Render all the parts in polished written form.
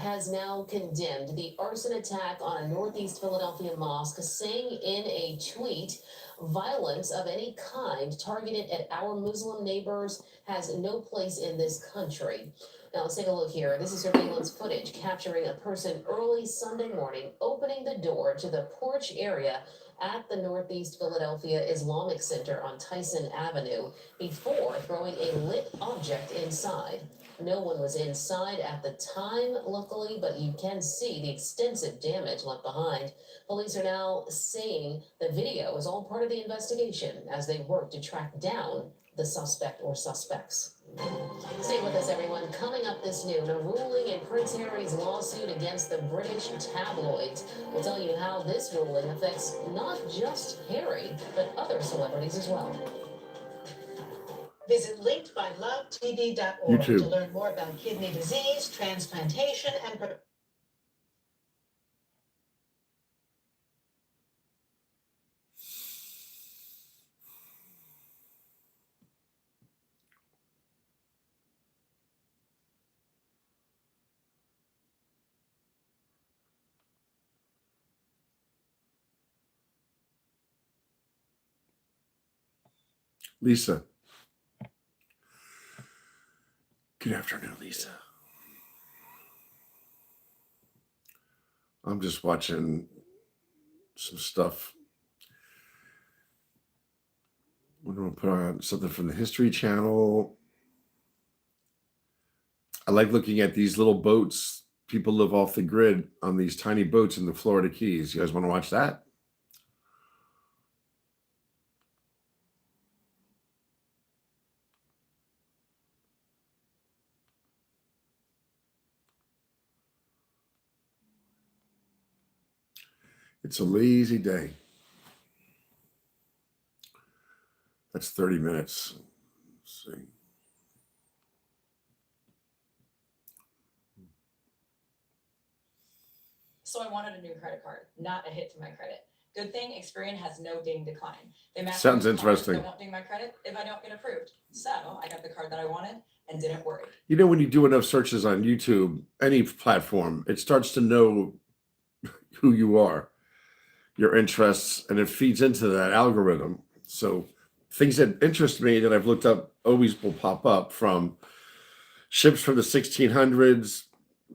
has now condemned the arson attack on a Northeast Philadelphia mosque, saying in a tweet, violence of any kind targeted at our Muslim neighbors has no place in this country. Now let's take a look here. This is surveillance footage capturing a person early Sunday morning opening the door to the porch area at the Northeast Philadelphia Islamic Center on Tyson Avenue before throwing a lit object inside. No one was inside at the time, luckily, but you can see the extensive damage left behind. Police are now saying the video is all part of the investigation as they work to track down the suspect or suspects. Stay with us, everyone. Coming up this noon, a ruling in Prince Harry's lawsuit against the British tabloids. We'll tell you how this ruling affects not just Harry, but other celebrities as well. Visit linkedbylovetv.org to learn more about kidney disease, transplantation, and... Lisa. Good afternoon, Lisa. I'm just watching some stuff. I'm going to put on something from the History Channel. I like looking at these little boats. People live off the grid on these tiny boats in the Florida Keys. You guys want to watch that? It's a lazy day. That's 30 minutes. Let's see. So I wanted a new credit card, not a hit to my credit. Good thing Experian has no ding decline. They match Sounds interesting. I won't ding my credit if I don't get approved. So I got the card that I wanted and didn't worry. You know, when you do enough searches on YouTube, any platform, it starts to know who you are, your interests, and it feeds into that algorithm. So things that interest me that I've looked up always will pop up, from ships from the 1600s,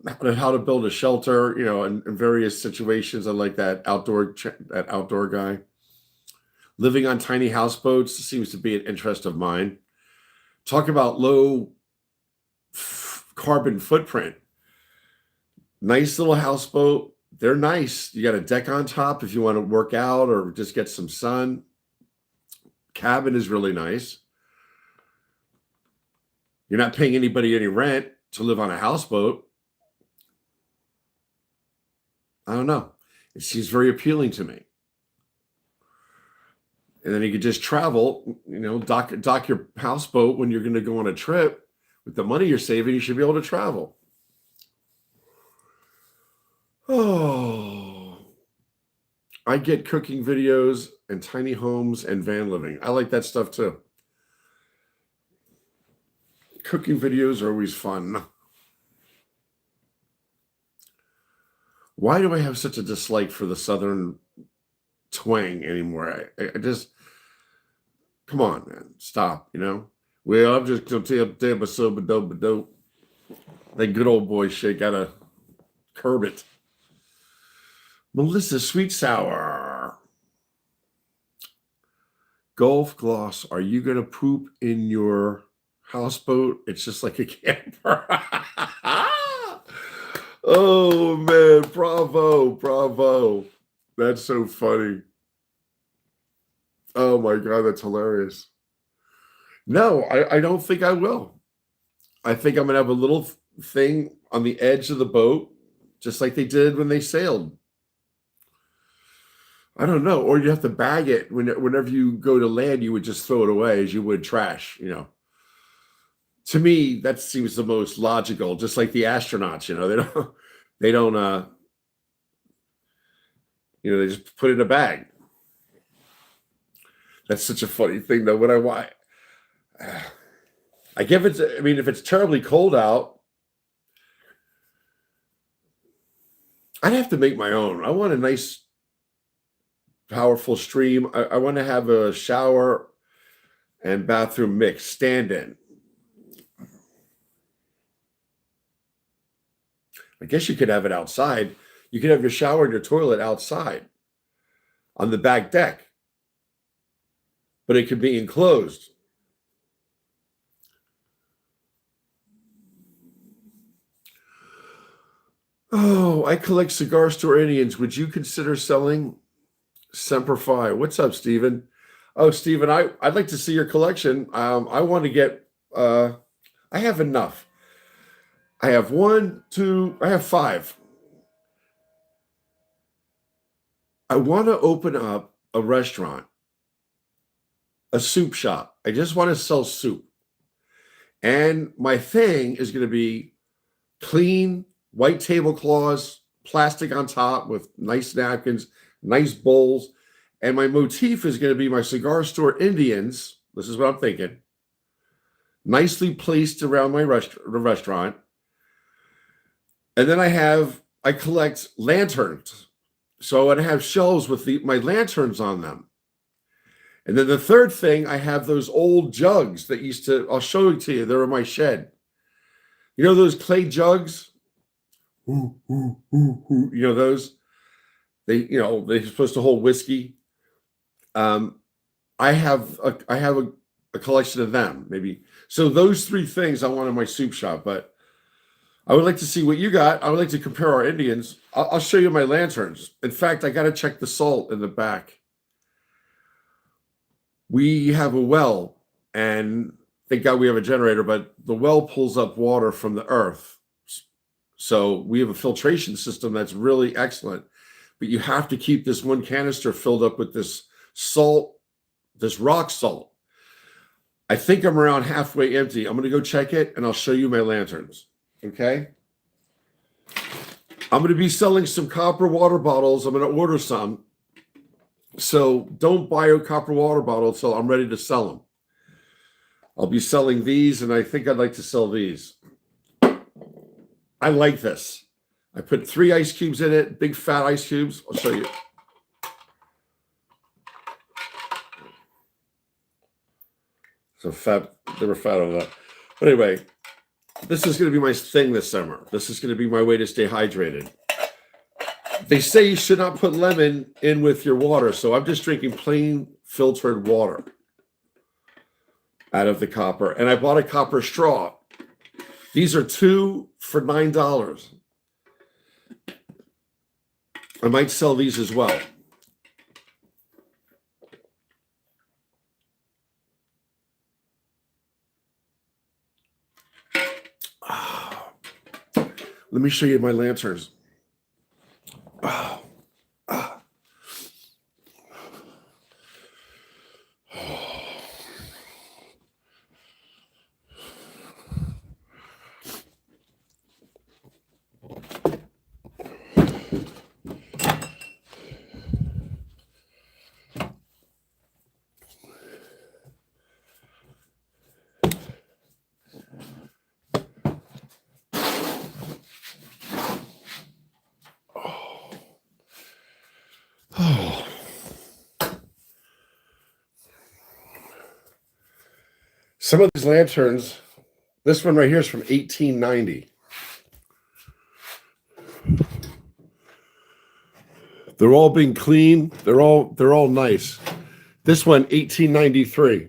how to build a shelter, you know, in various situations. I like that outdoor guy. Living on tiny houseboats seems to be an interest of mine. Talk about low carbon footprint. Nice little houseboat. They're nice. You got a deck on top if you want to work out or just get some sun. Cabin is really nice. You're not paying anybody any rent to live on a houseboat. I don't know. It seems very appealing to me. And then you could just travel, you know, dock your houseboat when you're going to go on a trip. With the money you're saving, you should be able to travel. Oh, I get cooking videos and tiny homes and van living. I like that stuff too. Cooking videos are always fun. Why do I have such a dislike for the Southern twang anymore? I just, come on, man, stop, you know? Well, I'm just going to tell you so dope. That good old boy shit, gotta curb it. Melissa Sweet Sour. Golf Gloss, are you going to poop in your houseboat? It's just like a camper. Oh, man. Bravo. That's so funny. Oh, my God. That's hilarious. No, I don't think I will. I think I'm going to have a little thing on the edge of the boat, just like they did when they sailed. I don't know. Or you have to bag it. Whenever you go to land, you would just throw it away as you would trash, you know. To me, that seems the most logical, just like the astronauts, you know. They don't, you know, they just put it in a bag. That's such a funny thing, though. If it's terribly cold out, I'd have to make my own. I want a nice, powerful stream. I want to have a shower and bathroom mix stand in. I guess you could have it outside. You could have your shower and your toilet outside on the back deck, but it could be enclosed. Oh, I collect cigar store Indians. Would you consider selling Semper Fi? What's up, Stephen? Oh, Stephen, I'd like to see your collection. I want to get, I have enough. I have I have 5. I want to open up a restaurant, a soup shop. I just want to sell soup. And my thing is going to be clean, white tablecloths, plastic on top with nice napkins, nice bowls. And my motif is going to be my cigar store Indians. This is what I'm thinking. Nicely placed around my restaurant. And then I collect lanterns. So I have shelves with my lanterns on them. And then the third thing, I have those old jugs that I'll show it to you. They're in my shed. You know those clay jugs? Ooh, ooh, ooh, ooh. You know those? They're supposed to hold whiskey. I have a collection of them, maybe. So those 3 things I want in my soup shop, but I would like to see what you got. I would like to compare our Indians. I'll show you my lanterns. In fact, I got to check the salt in the back. We have a well, and thank God we have a generator, but the well pulls up water from the earth. So we have a filtration system that's really excellent, but you have to keep this one canister filled up with this salt, this rock salt. I think I'm around halfway empty. I'm going to go check it, and I'll show you my lanterns. Okay? I'm going to be selling some copper water bottles. I'm going to order some. So don't buy a copper water bottle until I'm ready to sell them. I'll be selling these, and I think I'd like to sell these. I like this. I put 3 ice cubes in it, big fat ice cubes. I'll show you. So fat, they were fat on that. But anyway, this is going to be my thing this summer. This is going to be my way to stay hydrated. They say you should not put lemon in with your water, so I'm just drinking plain filtered water out of the copper. And I bought a copper straw. These are 2 for $9. I might sell these as well. Let me show you my lanterns. Some of these lanterns, this one right here is from 1890. They're all being clean. They're all nice. This one, 1893.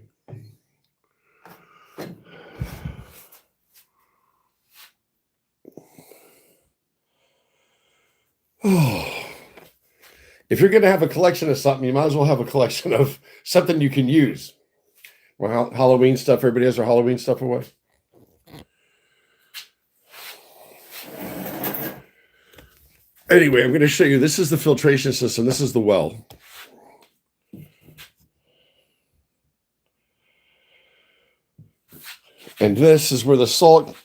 Oh. If you're going to have a collection of something, you might as well have a collection of something you can use. Well, Halloween stuff. Everybody has their Halloween stuff away. Anyway, I'm going to show you. This is the filtration system. This is the well. And this is where the salt.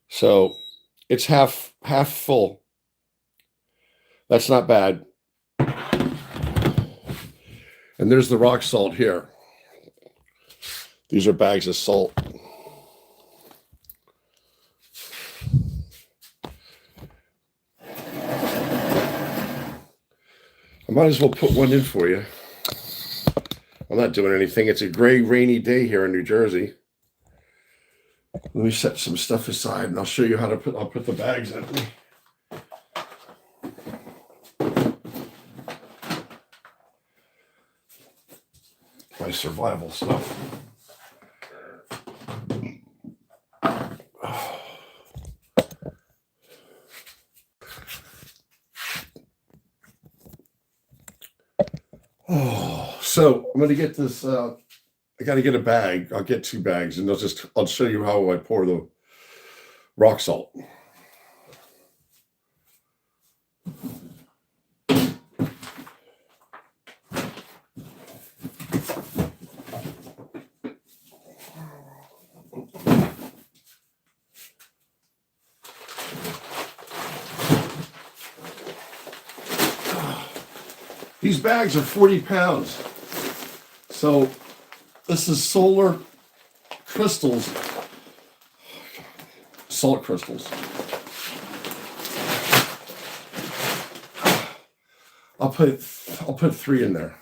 So it's half full. That's not bad. And there's the rock salt here. These are bags of salt. might as well put one in for you. I'm not doing anything. It's a gray, rainy day here in New Jersey. Let me set some stuff aside and I'll show you how to I'll put the bags in. My survival stuff. Oh, so I'm gonna get this. I got to get a bag. I'll get 2 bags, and I'll show you how I pour the rock salt. These bags are 40 pounds. So this is solar crystals, salt crystals. I'll put 3 in there.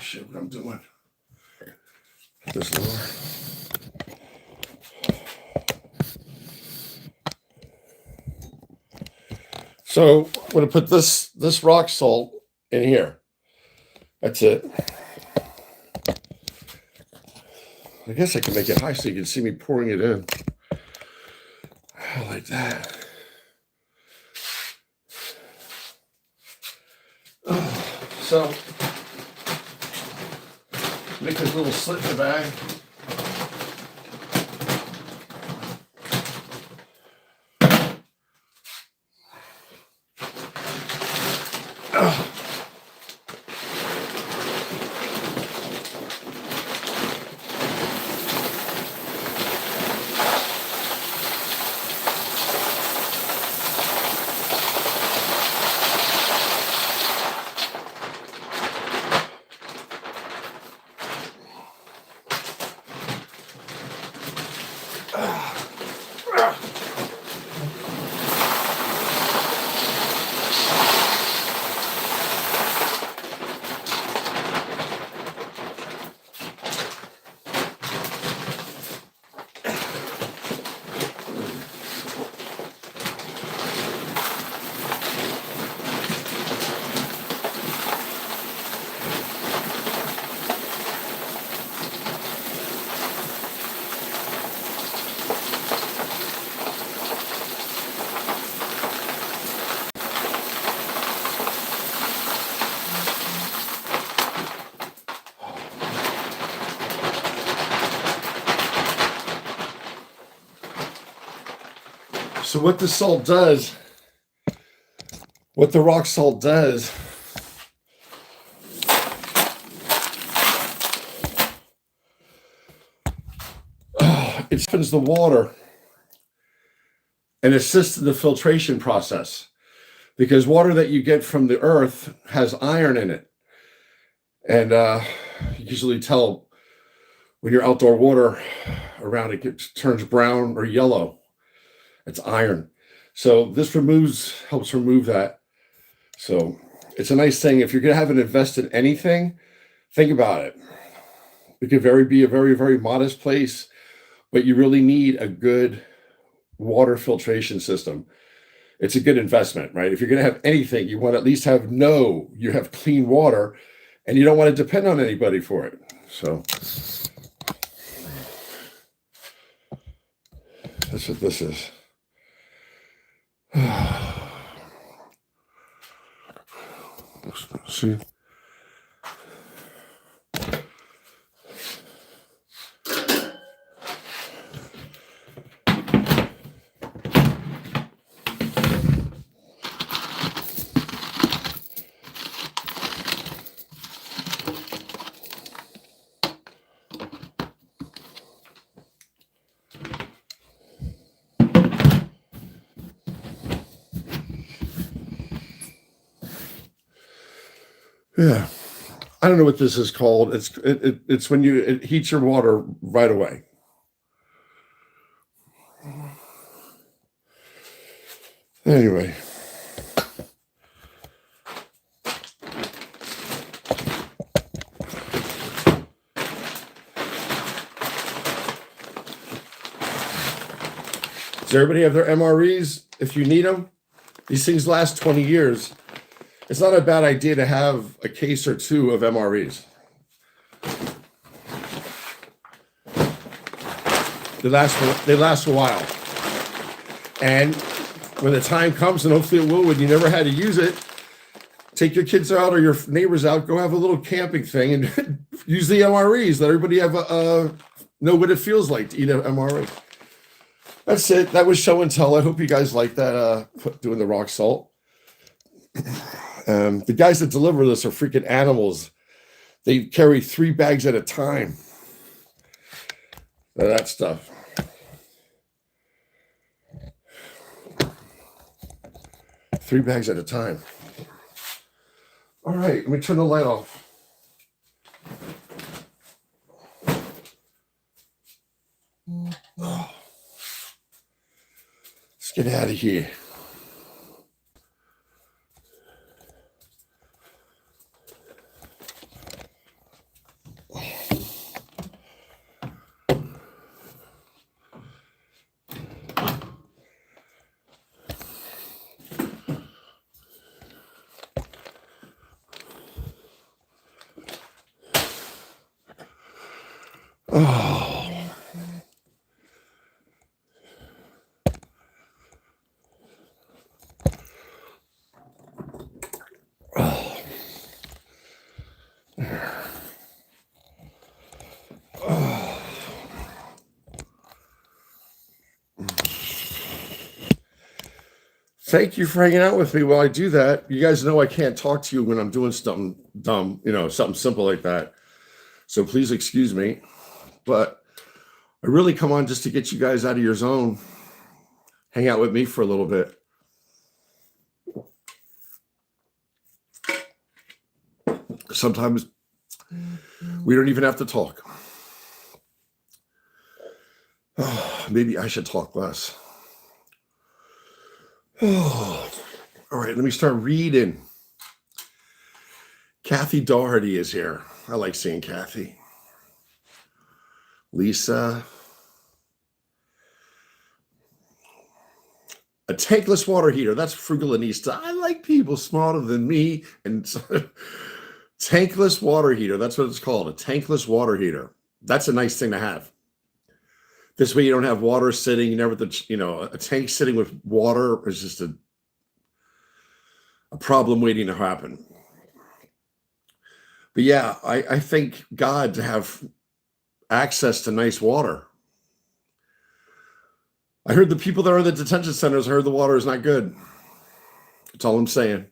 Shit, what I'm doing. Put this lower. So I'm going to put this rock salt in here. That's it. I guess I can make it high so you can see me pouring it in. Like that. So make this little slit in the bag. So what the salt does, what the rock salt does, it softens the water and assists in the filtration process, because water that you get from the earth has iron in it. And you usually tell when your outdoor water around it turns brown or yellow. It's iron. So this helps remove that. So it's a nice thing. If you're going to have an invest in anything, think about it. It could be a very, very modest place, but you really need a good water filtration system. It's a good investment, right? If you're going to have anything, you want to at least you have clean water, and you don't want to depend on anybody for it. So that's what this is. See? Yeah. I don't know what this is called. It's when it heats your water right away. Anyway. Does everybody have their MREs if you need them? These things last 20 years. It's not a bad idea to have a case or two of MREs. They last a while. And when the time comes, and hopefully it will, when you never had to use it, take your kids out or your neighbors out, go have a little camping thing and use the MREs. Let everybody have know what it feels like to eat an MRE. That's it. That was show and tell. I hope you guys like that, doing the rock salt. The guys that deliver this are freaking animals. They carry 3 bags at a time. That stuff. Three bags at a time. All right, let me turn the light off. Oh. Let's get out of here. Oh. Oh. Oh. Thank you for hanging out with me while I do that. You guys know I can't talk to you when I'm doing something dumb, something simple like that. So please excuse me. But I really come on just to get you guys out of your zone. Hang out with me for a little bit. Sometimes we don't even have to talk. Oh, maybe I should talk less. Oh, all right, let me start reading. Kathy Doherty is here. I like seeing Kathy. Lisa. A tankless water heater. That's Frugalanista. I like people smarter than me. And tankless water heater. That's what it's called. A tankless water heater. That's a nice thing to have. This way you don't have water sitting. You never, a tank sitting with water is just a problem waiting to happen. But yeah, I thank God to have access to nice water. I heard the people that are in the detention centers heard the water is not good. That's all I'm saying.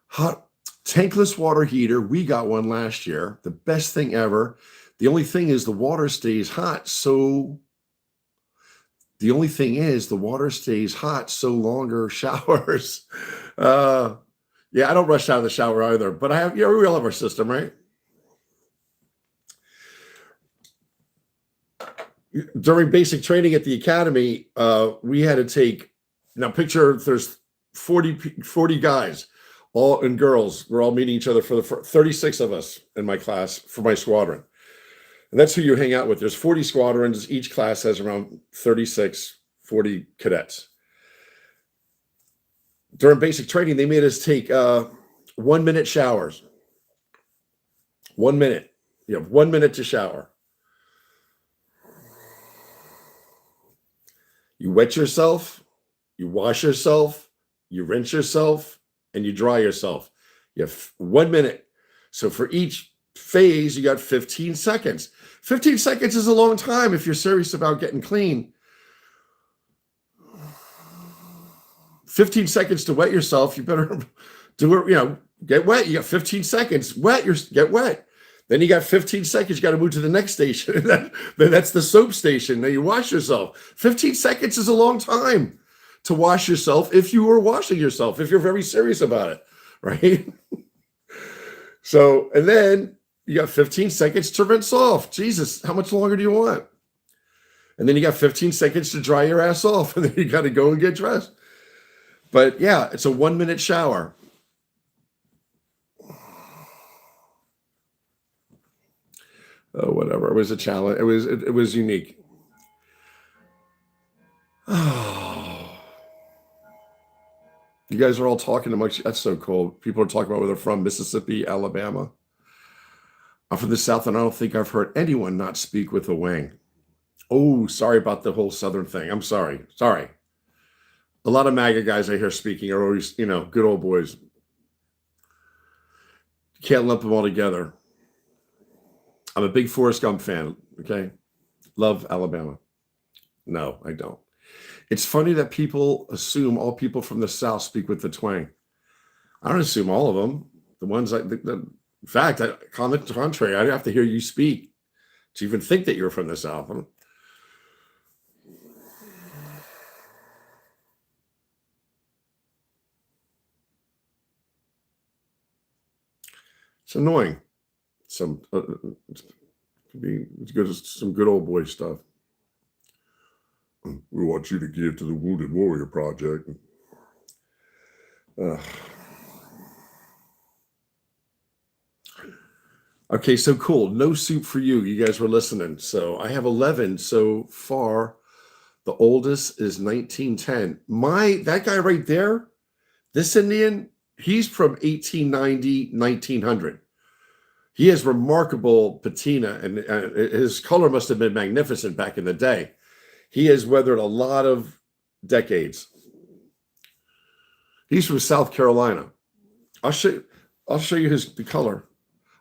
Hot tankless water heater. We got one last year. The best thing ever. The only thing is the water stays hot. So longer showers. Yeah, I don't rush out of the shower either, but we all have our system, right? During basic training at the academy, we had to take, now picture there's 40 guys, all and girls. We're all meeting each other for the 36 of us in my class for my squadron. And that's who you hang out with. There's 40 squadrons. Each class has around 40 cadets. During basic training, they made us take 1 minute showers. 1 minute. You have 1 minute to shower. You wet yourself, you wash yourself, you rinse yourself, and you dry yourself. You have 1 minute. So for each phase, you got 15 seconds. 15 seconds is a long time if you're serious about getting clean. 15 seconds to wet yourself. You better do it, get wet. You got 15 seconds. Get wet. Then you got 15 seconds. You got to move to the next station. Then that's the soap station. Then you wash yourself. 15 seconds is a long time to wash yourself if you were washing yourself, if you're very serious about it. right? So, and then you got 15 seconds to rinse off. Jesus, how much longer do you want? And then you got 15 seconds to dry your ass off, and then you got to go and get dressed. But yeah, it's a 1-minute shower. Oh, whatever. It was a challenge. It was unique. Oh, you guys are all talking amongst you. That's so cool. People are talking about where they're from, Mississippi, Alabama. I'm from the South, and I don't think I've heard anyone not speak with a wang. Oh, sorry about the whole Southern thing. I'm sorry. Sorry. A lot of MAGA guys I hear speaking are always, good old boys. Can't lump them all together. I'm a big Forrest Gump fan, okay? Love Alabama. No, I don't. It's funny that people assume all people from the South speak with the twang. I don't assume all of them. The ones in fact, on the contrary, I'd have to hear you speak to even think that you're from the South. It's annoying. It's good, some good old boy stuff. We want you to give to the Wounded Warrior Project. Okay, so cool. No soup for you. You guys were listening. So I have 11 so far. The oldest is 1910. That guy right there, this Indian, he's from 1890, 1900. He has remarkable patina, and his color must have been magnificent back in the day. He has weathered a lot of decades. He's from South Carolina. I'll show you the color.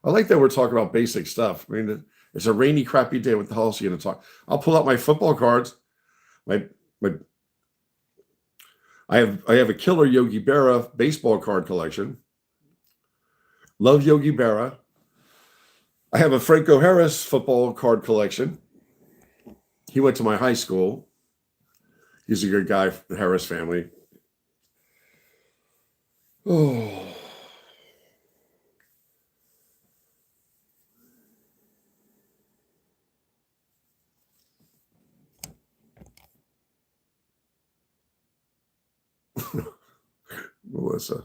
I like that we're talking about basic stuff. I mean, it's a rainy, crappy day. What the hell else are you going to talk? I'll pull out my football cards. I have a killer Yogi Berra baseball card collection. Love Yogi Berra. I have a Franco Harris football card collection. He went to my high school. He's a good guy, the Harris family. Oh. Melissa.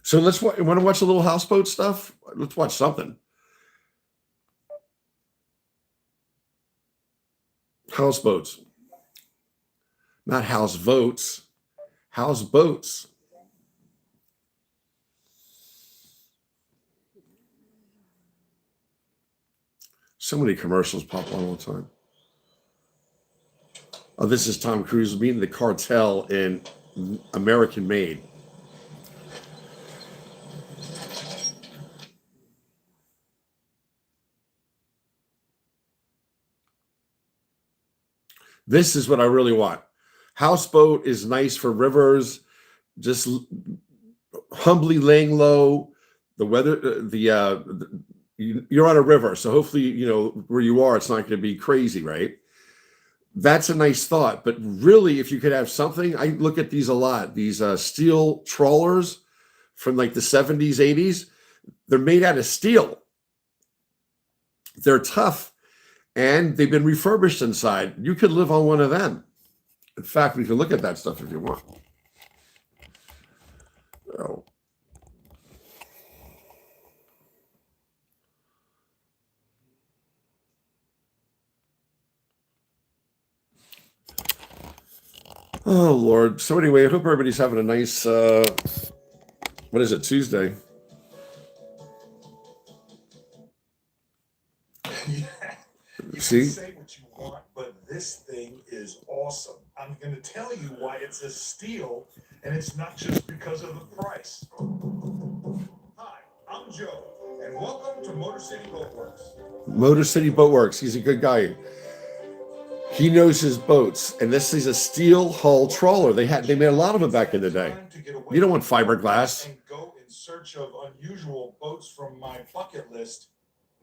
So let's want to watch a little houseboat stuff? Let's watch something. Houseboats. Not house votes. Houseboats. So many commercials pop on all the time. Oh, this is Tom Cruise meeting the cartel in American Made. This is what I really want. Houseboat is nice for rivers, just humbly laying low. The weather, you're on a river, so hopefully, where you are, it's not going to be crazy, right? That's a nice thought. But really, if you could have something, I look at these a lot. These steel trawlers from like the 70s, 80s, they're made out of steel. They're tough, and they've been refurbished inside. You could live on one of them. In fact, we can look at that stuff if you want. Oh. Oh, Lord. So anyway, I hope everybody's having a nice, what is it, Tuesday? Yeah, you See? can say what you want, but this thing is awesome. I'm going to tell you why it's a steal, and it's not just because of the price. Hi, I'm Joe, and welcome to Motor City Boat Works. Motor City Boat Works. He's a good guy. He knows his boats, and this is a steel hull trawler. They made a lot of them back in the day. You don't want fiberglass. And go in search of unusual boats from my bucket list.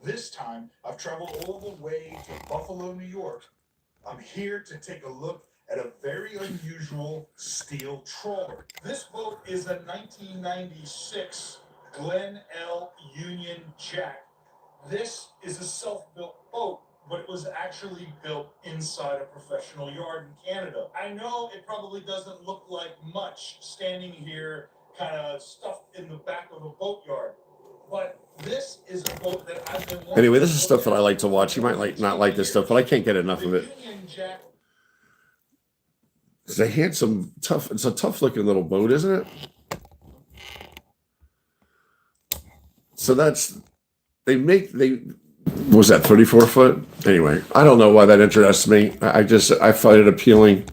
This time, I've traveled all the way to Buffalo, New York. I'm here to take a look at a very unusual steel trawler. This boat is a 1996 Glen L. Union Jack. This is a self-built boat, but it was actually built inside a professional yard in Canada. I know it probably doesn't look like much standing here kind of stuffed in the back of a boatyard, but this is a boat that I've been wanting Anyway, this to is look stuff that at I like to watch. You might for not like this 10 stuff, but I can't get enough of years. it. The Union Jack. It's a handsome, tough. It's a tough looking little boat, isn't it? So they what was that 34 foot? Anyway, I don't know why that interests me. I find it appealing.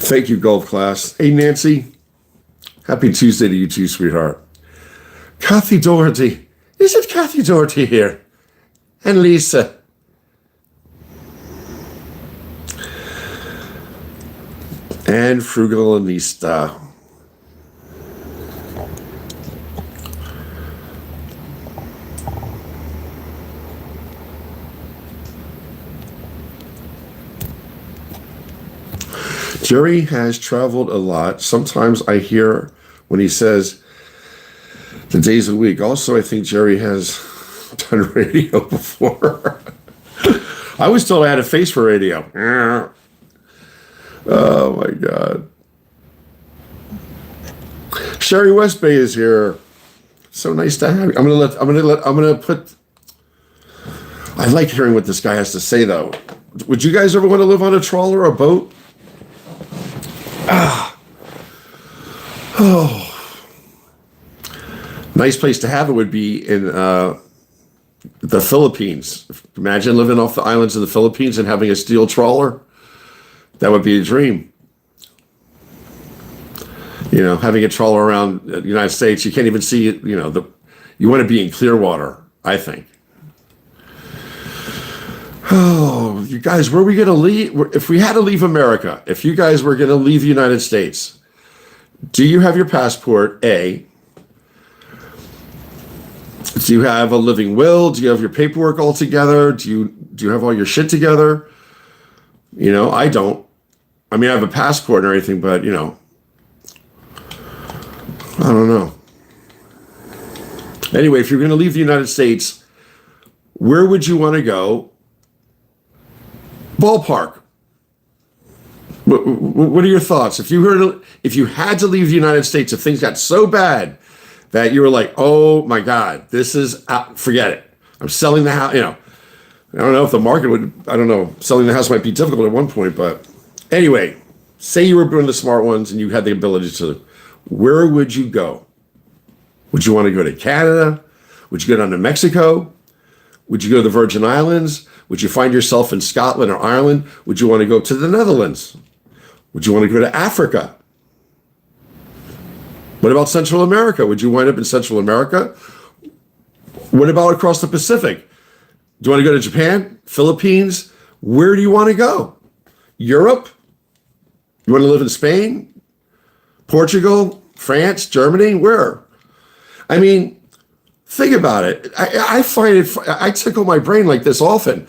Thank you, golf class. Hey, Nancy. Happy Tuesday to you too, sweetheart. Kathy Doherty. Is it Kathy Doherty here? And Lisa. And Frugalanista. Jerry has traveled a lot. Sometimes I hear when he says the days of the week. Also, I think Jerry has done radio before. I was told I had a face for radio. Oh my God. Sherry West Bay is here. So nice to have you. I like hearing what this guy has to say though. Would you guys ever want to live on a trawler or a boat? Oh. Nice place to have it would be in the Philippines. Imagine living off the islands of the Philippines and having a steel trawler. That would be a dream. You know, having a trawler around the United States, you can't even see it. You know, you want to be in clear water, I think. Oh, you guys, where are we going to leave? If we had to leave America, if you guys were going to leave the United States, do you have your passport? A. Do you have a living will? Do you have your paperwork all together? Do you have all your shit together? You know, I don't. I mean, I have a passport and everything, but, you know, I don't know. Anyway, if you're going to leave the United States, where would you want to go? Ballpark. What are your thoughts? If you had to leave the United States, if things got so bad that you were like, oh my God, this is, forget it. I'm selling the house, you know. I don't know if the market would, I don't know, selling the house might be difficult at one point, but anyway, say you were doing the smart ones and you had the ability to, where would you go? Would you want to go to Canada? Would you go down to Mexico? Would you go to the Virgin Islands? Would you find yourself in Scotland or Ireland? Would you want to go to the Netherlands? Would you want to go to Africa? What about Central America? Would you wind up in Central America? What about across the Pacific? Do you want to go to Japan? Philippines? Where do you want to go? Europe? You want to live in Spain? Portugal? France? Germany? Where? I mean, think about it. I find it, I tickle my brain like this often.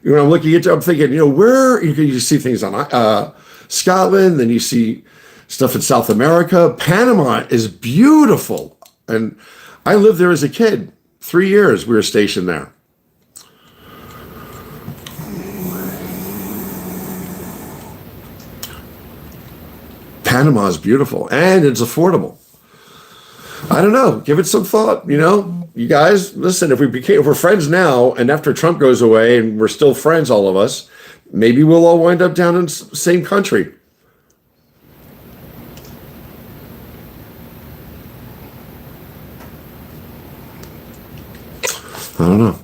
You know, I'm looking at, I'm thinking, you know, where you see things on Scotland, then you see stuff in South America. Panama is beautiful. And I lived there as a kid. 3 years we were stationed there. Panama is beautiful and it's affordable. I don't know. Give it some thought. You know, you guys, listen, if we're friends now and after Trump goes away and we're still friends, all of us, maybe we'll all wind up down in the same country. I don't know.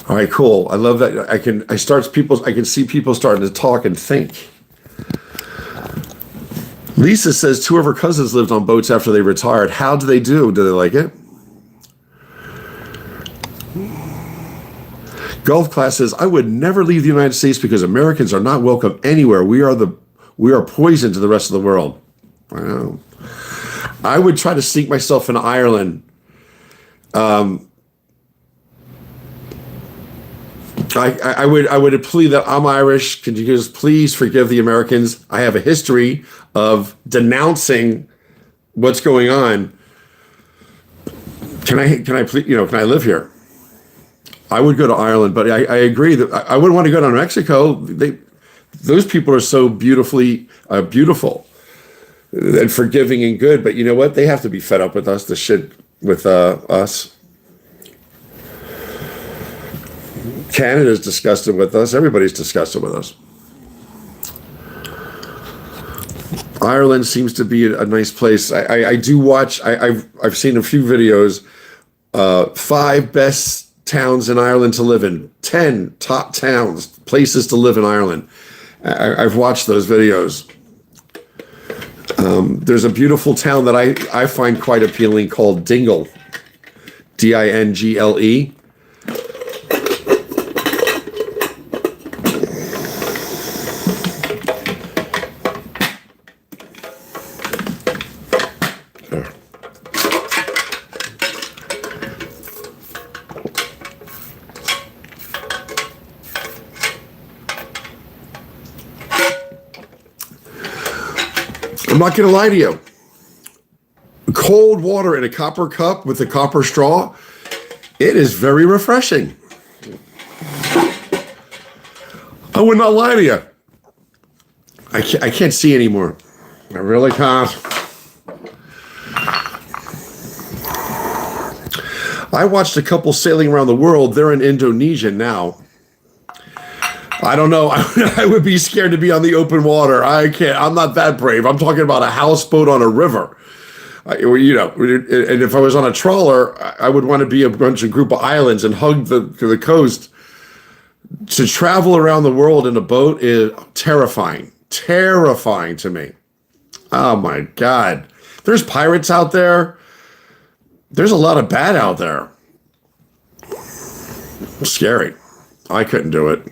All right, cool. I love that. I can see people starting to talk and think. Lisa says 2 of her cousins lived on boats after they retired. How do they do? Do they like it? Golf class says, I would never leave the United States because Americans are not welcome anywhere. We We are poison to the rest of the world. I know. I would try to sneak myself into Ireland. I would plea that I'm Irish. Could you just please forgive the Americans? I have a history of denouncing what's going on. Can I please, can I live here? I would go to Ireland, but I agree that I wouldn't want to go to Mexico. Those people are so beautifully beautiful and forgiving and good. But you know what? They have to be fed up with us, the shit with us. Canada's disgusted with us. Everybody's disgusted with us. Ireland seems to be a nice place. I do watch. I've seen a few videos. 5 best towns in Ireland to live in. 10 top towns, places to live in Ireland. I've watched those videos. There's a beautiful town that I find quite appealing called Dingle. Dingle. I'm not going to lie to you. Cold water in a copper cup with a copper straw, it is very refreshing. I would not lie to you. I can't see anymore. I really can't. I watched a couple sailing around the world. They're in Indonesia now. I don't know. I would be scared to be on the open water. I can't. I'm not that brave. I'm talking about a houseboat on a river. And if I was on a trawler, I would want to be a group of islands and hug the coast. To travel around the world in a boat is terrifying. Terrifying to me. Oh my God. There's pirates out there. There's a lot of bad out there. Scary. I couldn't do it.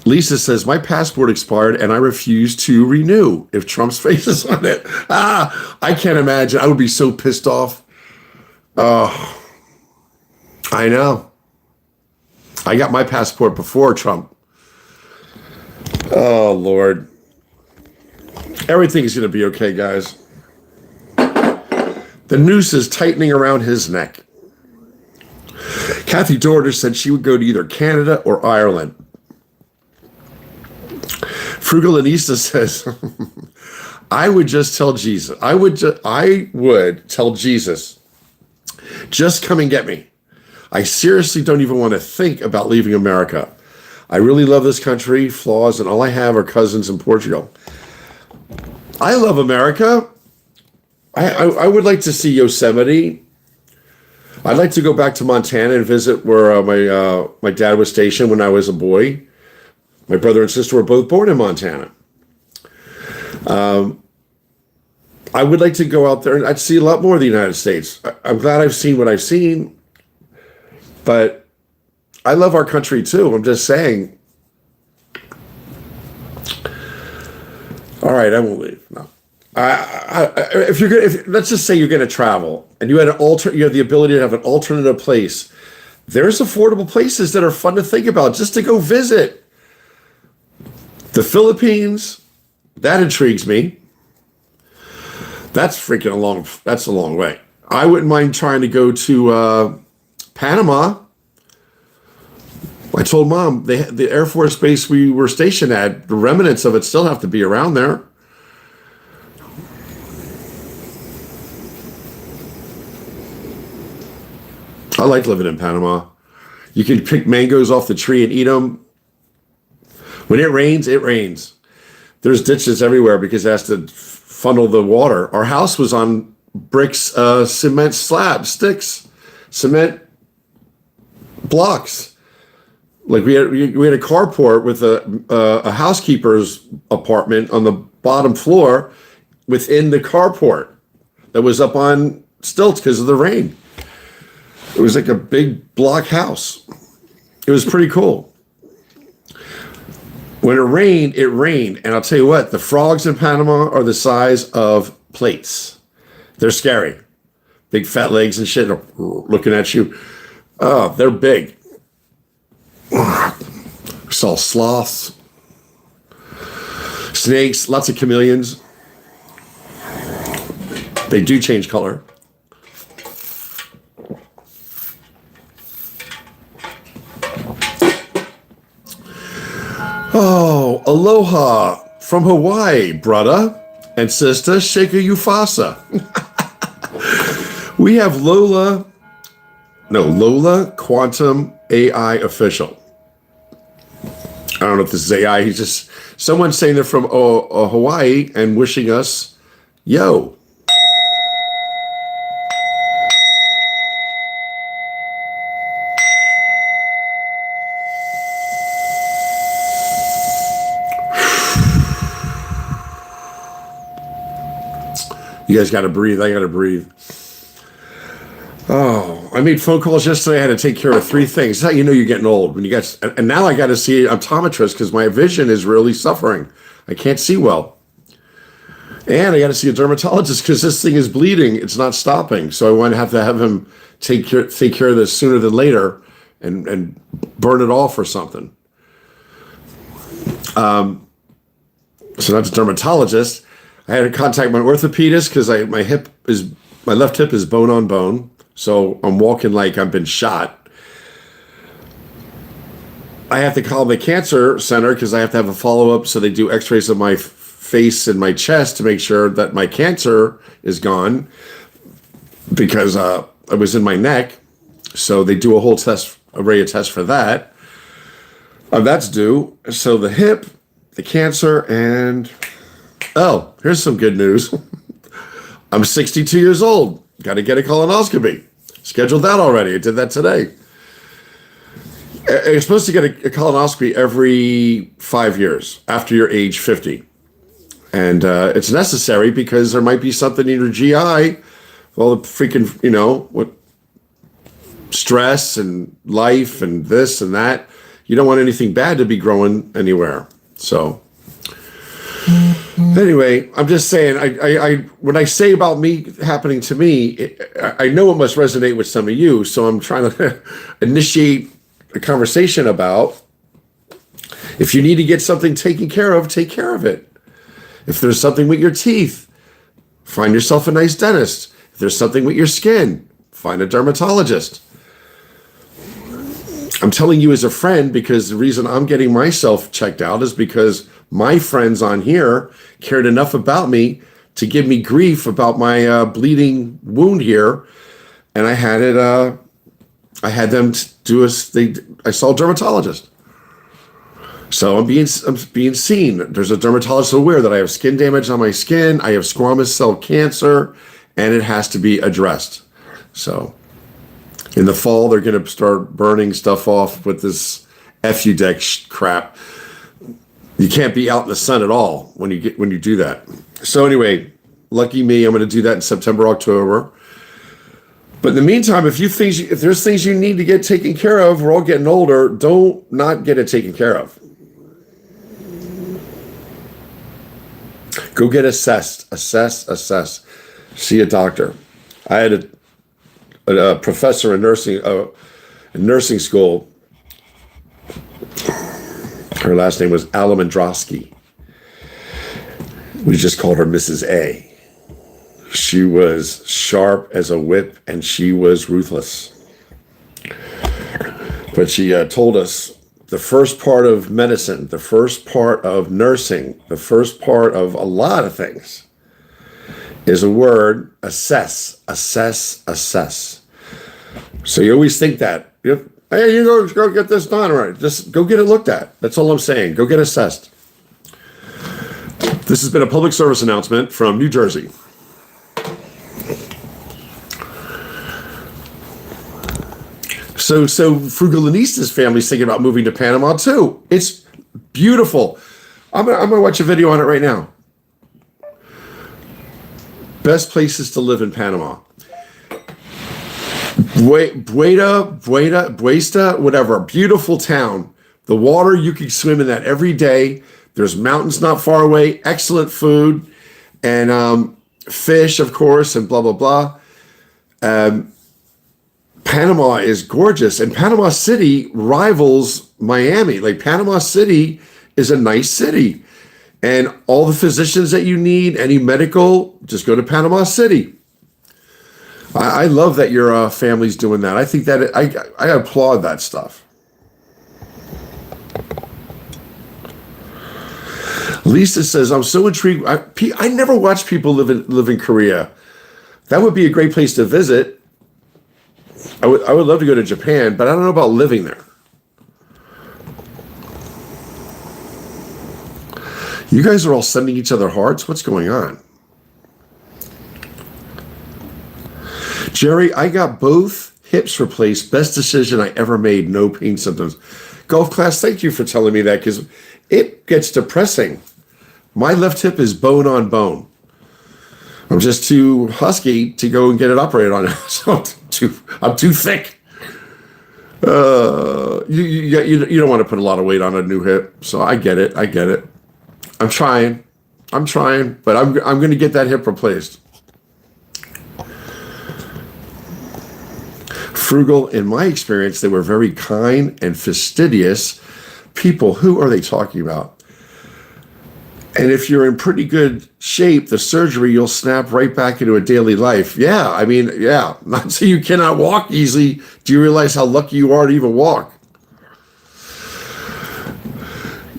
Lisa says, my passport expired and I refuse to renew if Trump's face is on it. I can't imagine. I would be so pissed off. Oh, I know. I got my passport before Trump. Oh, Lord. Everything's going to be okay, guys. The noose is tightening around his neck. Kathy Dorter said she would go to either Canada or Ireland. Frugalanista says, I would just tell Jesus. I would tell Jesus, just come and get me. I seriously don't even want to think about leaving America. I really love this country, flaws, and all I have are cousins in Portugal. I love America. I would like to see Yosemite. I'd like to go back to Montana and visit where my dad was stationed when I was a boy. My brother and sister were both born in Montana. I would like to go out there and I'd see a lot more of the United States. I'm glad I've seen what I've seen, but I love our country too. I'm just saying. All right, I won't leave. No. If let's just say you're going to travel and you had you have the ability to have an alternative place. There's affordable places that are fun to think about just to go visit. The Philippines, that intrigues me. That's that's a long way. I wouldn't mind trying to go to Panama. I told Mom, the Air Force base we were stationed at, the remnants of it still have to be around there. I like living in Panama. You can pick mangoes off the tree and eat them. When it rains, it rains. There's ditches everywhere because it has to funnel the water. Our house was on bricks, cement slabs, sticks, cement blocks. Like we had a carport with a housekeeper's apartment on the bottom floor within the carport that was up on stilts because of the rain. It was like a big block house. It was pretty cool. When it rained, it rained. And I'll tell you what, the frogs in Panama are the size of plates. They're scary. Big fat legs and shit looking at you. Oh, they're big. Saw sloths, snakes, lots of chameleons. They do change color. Oh, aloha from Hawaii, brother and sister, Shaka Ufasa. We have Lola Quantum AI official. I don't know if this is AI. He's just someone saying they're from Hawaii and wishing us, yo. You guys got to breathe. I got to breathe. Oh, I made phone calls yesterday. I had to take care of 3 things. That's how you know you're getting old. When you get, and now I got to see an optometrist because my vision is really suffering. I can't see well. And I got to see a dermatologist because this thing is bleeding. It's not stopping. So I want to have him take care of this sooner than later and burn it off or something. So that's a dermatologist. I had to contact my orthopedist because my left hip is bone on bone. So I'm walking like I've been shot. I have to call the cancer center because I have to have a follow-up. So they do x-rays of my face and my chest to make sure that my cancer is gone because it was in my neck. So they do a whole array of tests for that. That's due. So the hip, the cancer, and oh, here's some good news. I'm 62 years old. Got to get a colonoscopy. Scheduled that already. I did that today. You're supposed to get a colonoscopy every 5 years after you're age 50. And it's necessary because there might be something in your GI. Well, the freaking, what stress and life and this and that. You don't want anything bad to be growing anywhere. So anyway, I'm just saying, I when I say about me happening to me, I know it must resonate with some of you. So I'm trying to initiate a conversation about if you need to get something taken care of, take care of it. If there's something with your teeth, find yourself a nice dentist. If there's something with your skin, find a dermatologist. I'm telling you as a friend because the reason I'm getting myself checked out is because my friends on here cared enough about me to give me grief about my bleeding wound here, and I had them do I saw a dermatologist. So I'm being seen. There's a dermatologist aware that I have skin damage on my skin. I have squamous cell cancer, and it has to be addressed. So in the fall, they're going to start burning stuff off with this FUDEC crap. You can't be out in the sun at all when you do that. So anyway, lucky me, I'm going to do that in September, October. But in the meantime, if there's things you need to get taken care of, we're all getting older, don't not get it taken care of. Go get assessed. Assess. See a doctor. I had a professor in nursing school. Her last name was Alamandrosky. We just called her Mrs. A. She was sharp as a whip and she was ruthless. But she told us the first part of medicine, the first part of nursing, the first part of a lot of things is a word, assess. So you always think that. Hey, you go get this done, right? Just go get it looked at. That's all I'm saying. Go get assessed. This has been a public service announcement from New Jersey. So Frugalista's family's thinking about moving to Panama too. It's beautiful. I'm gonna watch a video on it right now. Best places to live in Panama. Buesta, whatever, beautiful town. The water, you can swim in that every day. There's mountains not far away, excellent food, and fish, of course, and blah, blah, blah. Panama is gorgeous, and Panama City rivals Miami. Like, Panama City is a nice city, and all the physicians that you need, any medical, just go to Panama City. I love that your family's doing that. I think that I applaud that stuff. Lisa says, I'm so intrigued. I never watched people live in Korea. That would be a great place to visit. I would love to go to Japan, but I don't know about living there. You guys are all sending each other hearts. What's going on? Jerry, I got both hips replaced. Best decision I ever made. No pain symptoms. Golf class, thank you for telling me that, because it gets depressing. My left hip is bone on bone. I'm just too husky to go and get it operated on. So I'm too thick. You don't want to put a lot of weight on a new hip. So I get it. I'm trying, but I'm going to get that hip replaced. Frugal, in my experience, they were very kind and fastidious people. Who are they talking about? And if you're in pretty good shape, the surgery, you'll snap right back into a daily life. Yeah, I mean, yeah. Not so you cannot walk easily. Do you realize how lucky you are to even walk?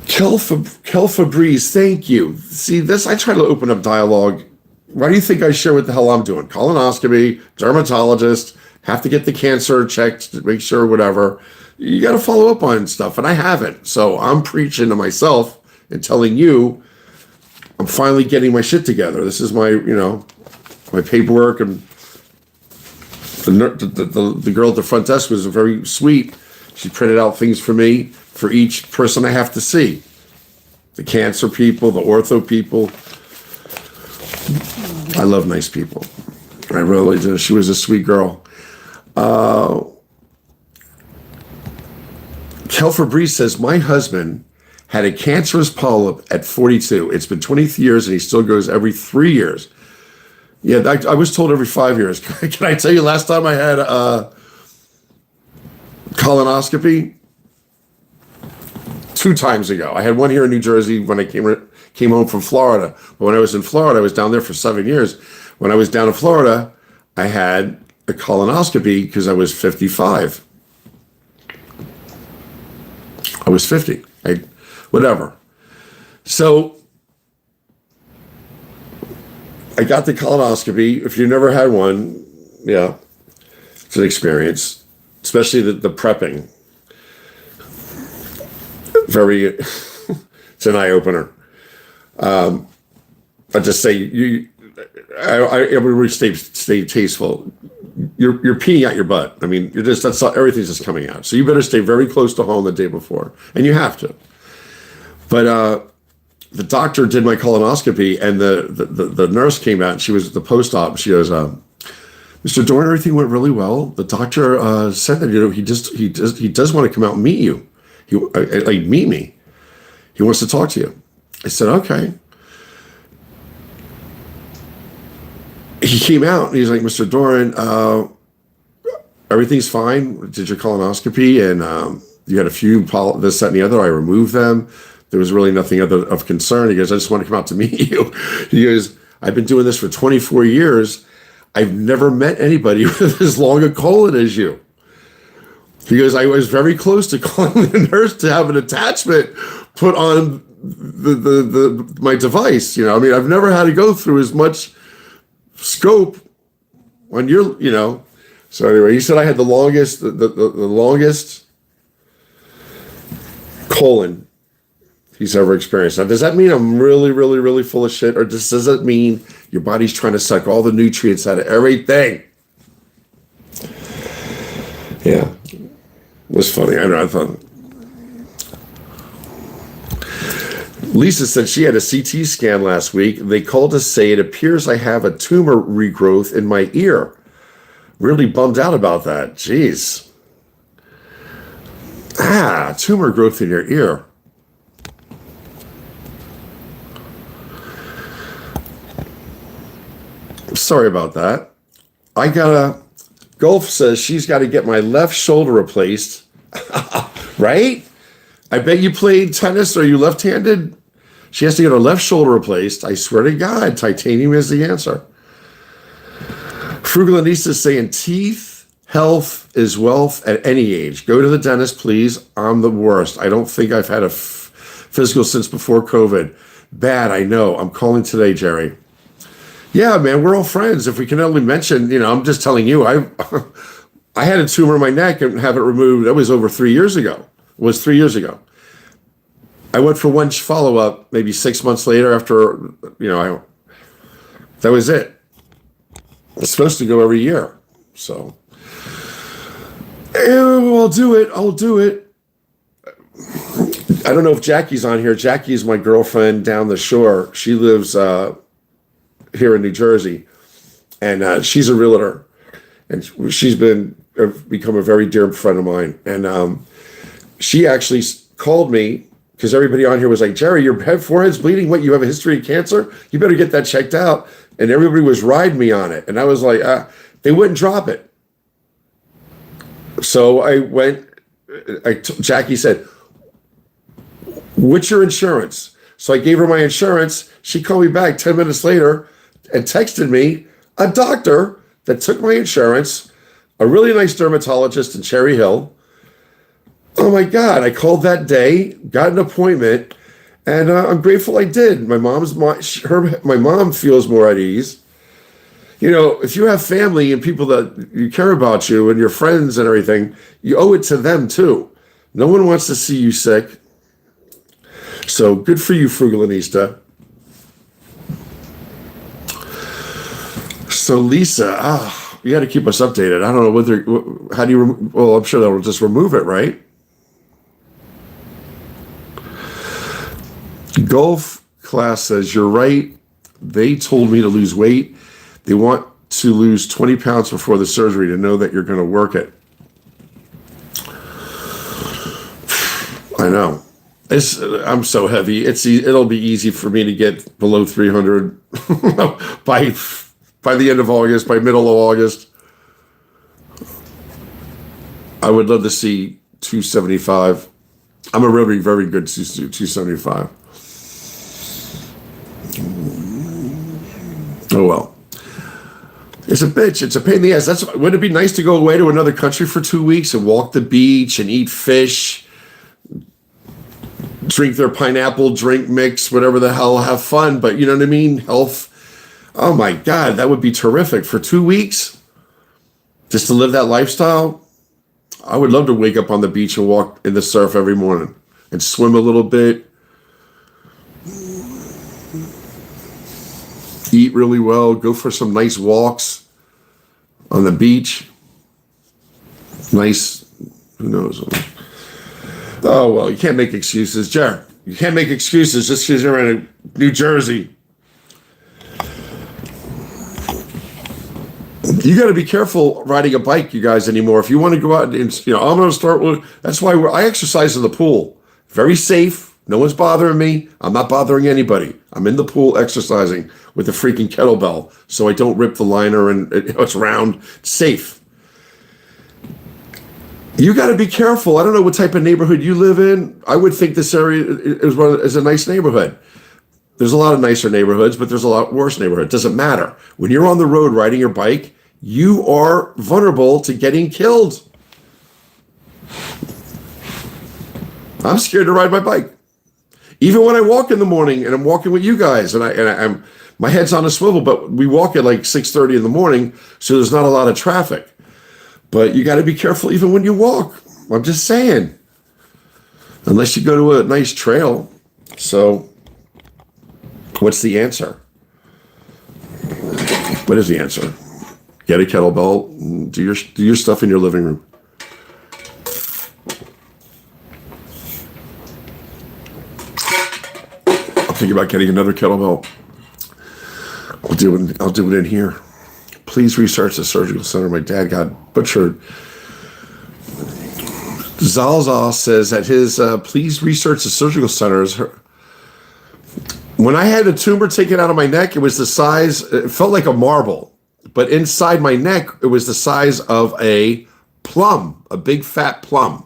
Kel Febreze, thank you. See, this, I try to open up dialogue. Why do you think I share what the hell I'm doing? Colonoscopy, dermatologist, have to get the cancer checked to make sure, whatever. You got to follow up on stuff, and I haven't. So I'm preaching to myself and telling you, I'm finally getting my shit together. This is my, my paperwork, and the girl at the front desk was very sweet. She printed out things for me for each person I have to see. The cancer people, the ortho people. I love nice people. I really do. She was a sweet girl. Kel Febreze says, my husband had a cancerous polyp at 42. It's been 20 years, and he still goes every 3 years. Yeah, I was told every 5 years. Can I tell you, last time I had a colonoscopy? 2 times ago. I had one here in New Jersey when I came home from Florida. But when I was in Florida, I was down there for 7 years. When I was down in Florida, I had a colonoscopy because I was 55. I was 50. Whatever. So I got the colonoscopy. If you've never had one, yeah, it's an experience, especially the prepping. It's an eye opener. I just say I would stay tasteful. You're peeing out your butt. I mean, everything's just coming out. So you better stay very close to home the day before, and you have to. But the doctor did my colonoscopy, and the nurse came out, and she was at the post-op. She goes, Mr. Doran, everything went really well. The doctor said that he does want to come out and meet you. Meet me. He wants to talk to you. I said, okay. He came out and he's like, Mr. Doran, everything's fine. Did your colonoscopy, and you had a few this, that, and the other. I removed them. There was really nothing other of concern. He goes, I just want to come out to meet you. He goes, I've been doing this for 24 years. I've never met anybody with as long a colon as you. He goes, I was very close to calling the nurse to have an attachment put on my device. I mean, I've never had to go through as much scope on your, So anyway, he said I had the longest colon he's ever experienced. Now, does that mean I'm really, really, really full of shit? Or does that mean your body's trying to suck all the nutrients out of everything? Yeah. It was funny. I thought. Lisa said she had a CT scan last week. They called to say it appears I have a tumor regrowth in my ear. Really bummed out about that. Jeez. Tumor growth in your ear. Sorry about that. Gulf says she's got to get my left shoulder replaced. Right? I bet you played tennis. Are you left-handed? She has to get her left shoulder replaced. I swear to God, titanium is the answer. Frugalanista is saying teeth health is wealth at any age. Go to the dentist, please. I'm the worst. I don't think I've had a physical since before COVID. Bad, I know. I'm calling today, Jerry. Yeah, man, we're all friends. If we can only mention, I'm just telling you, I had a tumor in my neck and have it removed. That was over 3 years ago. It was 3 years ago. I went for one follow-up maybe 6 months later after, that was it. It's supposed to go every year. So, I'll do it. I don't know if Jackie's on here. Jackie's my girlfriend down the shore. She lives here in New Jersey, and she's a realtor, and she's become a very dear friend of mine. And she actually called me because everybody on here was like, Jerry, your forehead's bleeding. What, you have a history of cancer? You better get that checked out. And everybody was riding me on it. And I was like, they wouldn't drop it. So I went, Jackie said, what's your insurance? So I gave her my insurance. She called me back 10 minutes later and texted me a doctor that took my insurance, a really nice dermatologist in Cherry Hill. Oh my God, I called that day, got an appointment, and I'm grateful I did. My mom feels more at ease. If you have family and people that you care about you and your friends and everything, you owe it to them too. No one wants to see you sick. So good for you, Frugalanista. So Lisa, you got to keep us updated. I don't know how do you, well, I'm sure they'll just remove it, right? Golf class says, you're right. They told me to lose weight. They want to lose 20 pounds before the surgery to know that you're going to work it. I know. I'm so heavy. It'll be easy for me to get below 300 by the end of August, by middle of August. I would love to see 275. I'm a very, very good 275. Oh well. It's a bitch. It's a pain in the ass. Wouldn't it be nice to go away to another country for 2 weeks and walk the beach and eat fish, drink their pineapple drink mix, whatever the hell, have fun, but you know what I mean? Health. Oh my God, that would be terrific for 2 weeks. Just to live that lifestyle. I would love to wake up on the beach and walk in the surf every morning and swim a little bit. Eat really well, go for some nice walks on the beach. Nice, who knows? Oh, well, you can't make excuses. Jared, you can't make excuses just because you're in New Jersey. You got to be careful riding a bike, you guys, anymore. If you want to go out and, I'm going to start with, that's why I exercise in the pool. Very safe. No one's bothering me. I'm not bothering anybody. I'm in the pool exercising with a freaking kettlebell so I don't rip the liner and it's round. It's safe. You got to be careful. I don't know what type of neighborhood you live in. I would think this area is a nice neighborhood. There's a lot of nicer neighborhoods, but there's a lot worse neighborhoods. It doesn't matter. When you're on the road riding your bike, you are vulnerable to getting killed. I'm scared to ride my bike. Even when I walk in the morning and I'm walking with you guys and I'm my head's on a swivel, but we walk at like 6:30 in the morning, so there's not a lot of traffic. But you got to be careful even when you walk. I'm just saying. Unless you go to a nice trail. So what's the answer? What is the answer? Get a kettlebell, do your stuff in your living room. I'm thinking about getting another kettlebell. I'll do it in here. Please research the surgical center. My dad got butchered. Zalzal says at his please research the surgical centers. When I had a tumor taken out of my neck, it was the size, it felt like a marble, but inside my neck, it was the size of a plum, a big fat plum.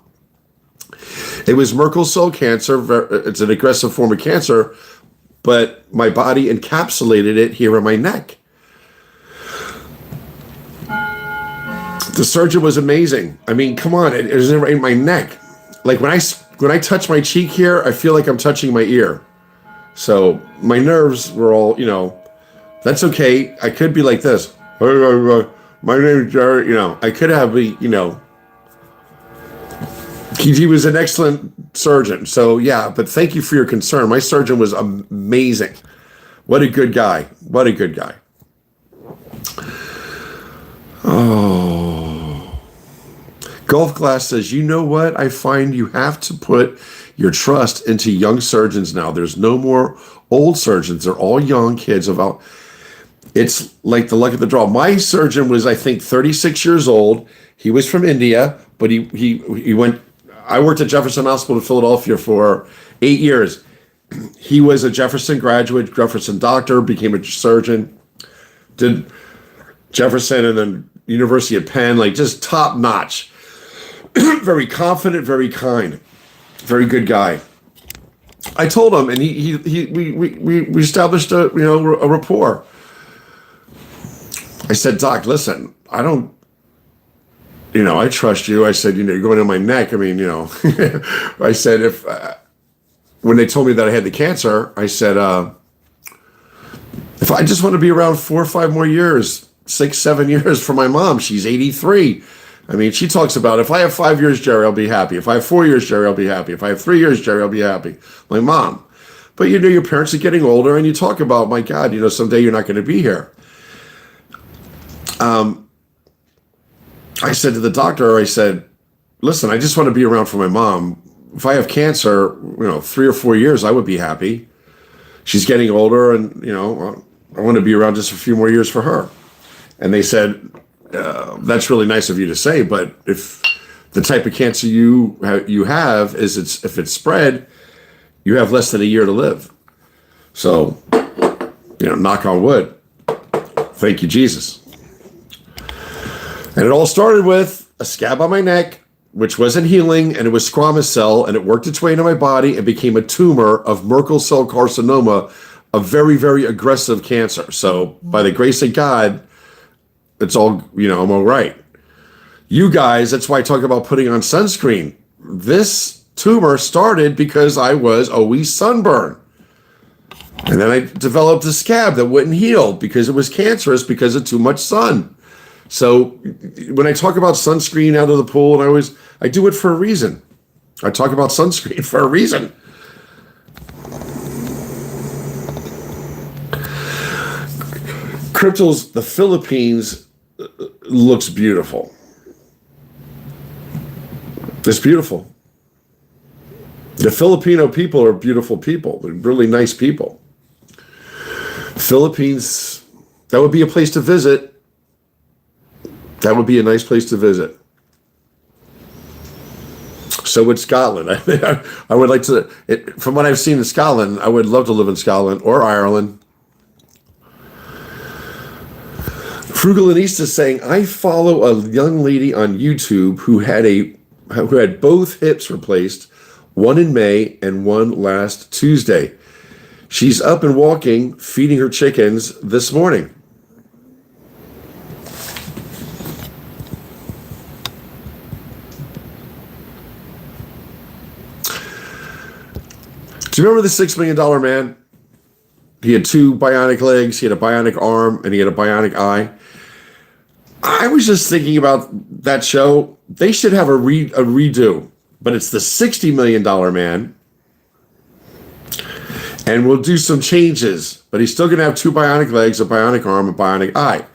It was Merkel cell cancer. It's an aggressive form of cancer, but my body encapsulated it here in my neck. The surgeon was amazing. I mean, come on, it was in my neck. Like when I touch my cheek here, I feel like I'm touching my ear. So my nerves were all, that's okay. I could be like this. My name is Jerry. I could have he was an excellent surgeon. So yeah, but thank you for your concern. My surgeon was amazing. What a good guy. What a good guy. Oh. Golf Glass says, you know what? I find you have to put your trust into young surgeons now. There's no more old surgeons. They're all young kids. It's like the luck of the draw. My surgeon was, I think, 36 years old. He was from India, but he went. I worked at Jefferson Hospital in Philadelphia for 8 years. He was a Jefferson graduate, Jefferson doctor, became a surgeon, did Jefferson and then University of Penn, like just top notch. Very confident, very kind, very good guy. I told him, and we established a rapport. I said, Doc, listen, I don't, I trust you. I said, you're going on my neck. I mean, I said, when they told me that I had the cancer, I said, if I just want to be around 4 or 5 more years, 6, 7 years for my mom, she's 83. I mean, she talks about, if I have 5 years, Jerry, I'll be happy. If I have 4 years, Jerry, I'll be happy. If I have 3 years, Jerry, I'll be happy. My mom. But your parents are getting older, and you talk about, my God, someday you're not going to be here. I said to the doctor, I said, listen, I just want to be around for my mom. If I have cancer, 3 or 4 years, I would be happy. She's getting older, and, I want to be around just a few more years for her. And they said, that's really nice of you to say, but if the type of cancer you have is if it's spread, you have less than a year to live. So, knock on wood. Thank you, Jesus. And it all started with a scab on my neck, which wasn't healing, and it was squamous cell, and it worked its way into my body and became a tumor of Merkel cell carcinoma, a very, very aggressive cancer. So by the grace of God, it's all, I'm all right. You guys, that's why I talk about putting on sunscreen. This tumor started because I was always sunburned. And then I developed a scab that wouldn't heal because it was cancerous because of too much sun. So when I talk about sunscreen out of the pool, and I do it for a reason. I talk about sunscreen for a reason. Cryptos, the Philippines looks beautiful. It's beautiful. The Filipino people are beautiful people. They're really nice people. Philippines, that would be a place to visit. That would be a nice place to visit. So would Scotland. I would like to, from what I've seen in Scotland, I would love to live in Scotland or Ireland. Frugalinista is saying, I follow a young lady on YouTube who had both hips replaced, one in May and one last Tuesday. She's up and walking, feeding her chickens this morning. Do you remember the $6 million man? He had 2 bionic legs, he had a bionic arm, and he had a bionic eye. I was just thinking about that show. They should have a redo, but it's the $60 million man. And we'll do some changes, but he's still going to have 2 bionic legs, a bionic arm, a bionic eye.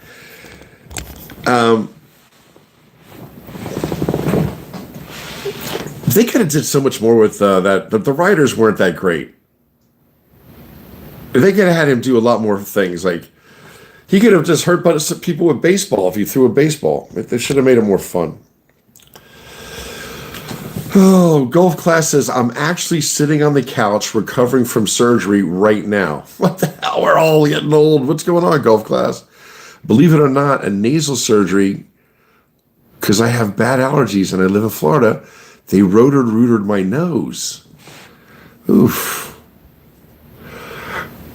They could have did so much more with that, but the writers weren't that great. They could have had him do a lot more things. Like, he could have just hurt people with baseball if he threw a baseball. They should have made it more fun. Oh, Golf Class says, I'm actually sitting on the couch recovering from surgery right now. What the hell? We're all getting old. What's going on, Golf Class? Believe it or not, a nasal surgery, because I have bad allergies and I live in Florida, they rotor-rooted my nose. Oof.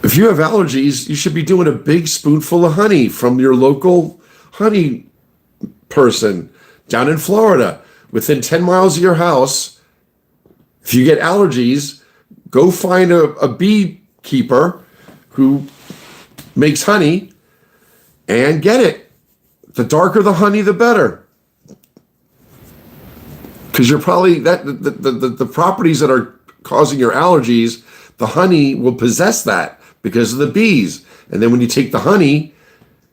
If you have allergies, you should be doing a big spoonful of honey from your local honey person down in Florida. Within 10 miles of your house, if you get allergies, go find a beekeeper who makes honey and get it. The darker the honey, the better. Because you're probably, the properties that are causing your allergies, the honey will possess that because of the bees. And then when you take the honey,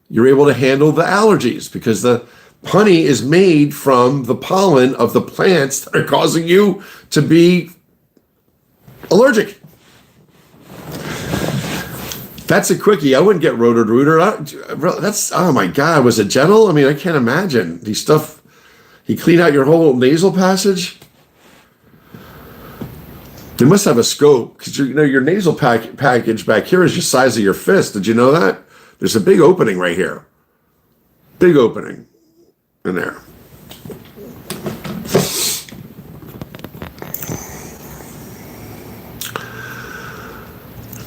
you're able to handle the allergies because the honey is made from the pollen of the plants that are causing you to be allergic. That's a quickie. I wouldn't get rotor-rooter. That's, oh my God, was it gentle? I mean, I can't imagine. These stuff, he cleaned out your whole nasal passage? They must have a scope because your nasal package back here is the size of your fist. Did you know that? There's a big opening right here. Big opening in there.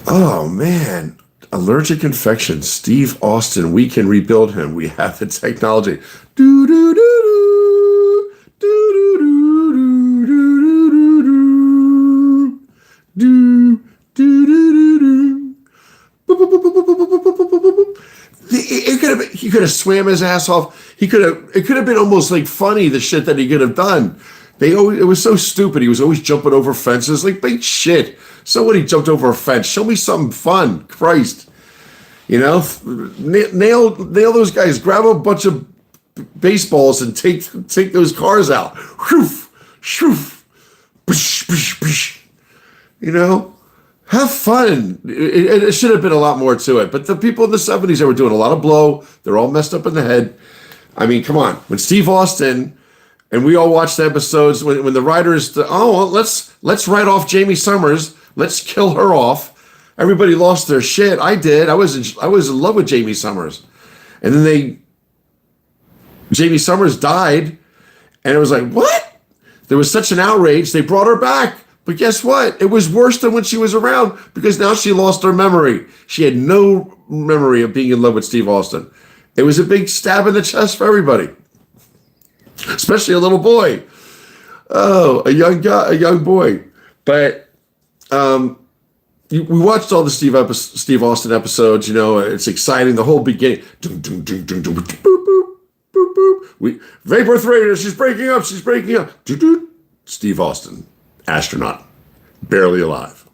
Oh man, allergic infection. Steve Austin, we can rebuild him. We have the technology. Do do do do do do do do do do do do. He could have swam his ass off. It could have been almost like funny, the shit that he could have done. It was so stupid. He was always jumping over fences like big shit. So when he jumped over a fence, show me something fun. Christ. You know, nail those guys, grab a bunch of baseballs and take those cars out. Shoof, shoof, bish, bish, bish. You know, have fun. It should have been a lot more to it. But the people in the 70s, they were doing a lot of blow. They're all messed up in the head. I mean, come on. When Steve Austin, and we all watched the episodes, when the writers, let's write off Jamie Summers. Let's kill her off. Everybody lost their shit. I did. I was in love with Jamie Summers. And then Jamie Summers died. And it was like, what? There was such an outrage. They brought her back. But guess what? It was worse than when she was around because now she lost her memory. She had no memory of being in love with Steve Austin. It was a big stab in the chest for everybody, especially a little boy. Oh, a young guy, a young boy. But we watched all the Steve Austin episodes. You know, it's exciting. The whole beginning. Boop, boop, boop, boop. Vapor Thrader, she's breaking up. She's breaking up. Steve Austin, astronaut, barely alive.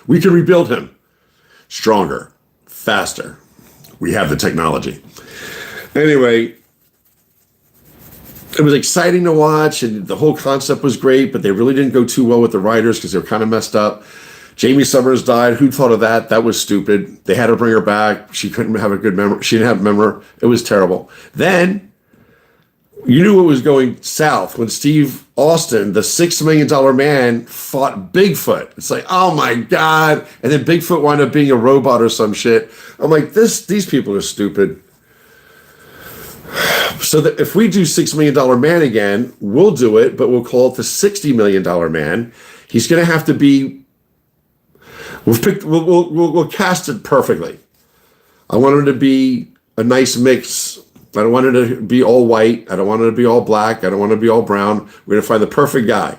We can rebuild him. Stronger, faster. We have the technology. Anyway, it was exciting to watch, and the whole concept was great, but they really didn't go too well with the writers because they were kind of messed up. Jamie Summers died. Who thought of that? That was stupid. They had to bring her back. She couldn't have a good memory. She didn't have a memory. It was terrible. Then you knew it was going south when Steve Austin, the $6 million man, fought Bigfoot. It's like, oh my God. And then Bigfoot wound up being a robot or some shit. I'm like, these people are stupid. So that if we do $6 million man again, we'll do it, but we'll call it the $60 million man. He's going to have to be, we'll cast it perfectly. I want him to be a nice mix. I don't want it to be all white. I don't want it to be all black. I don't want it to be all brown. We're going to find the perfect guy.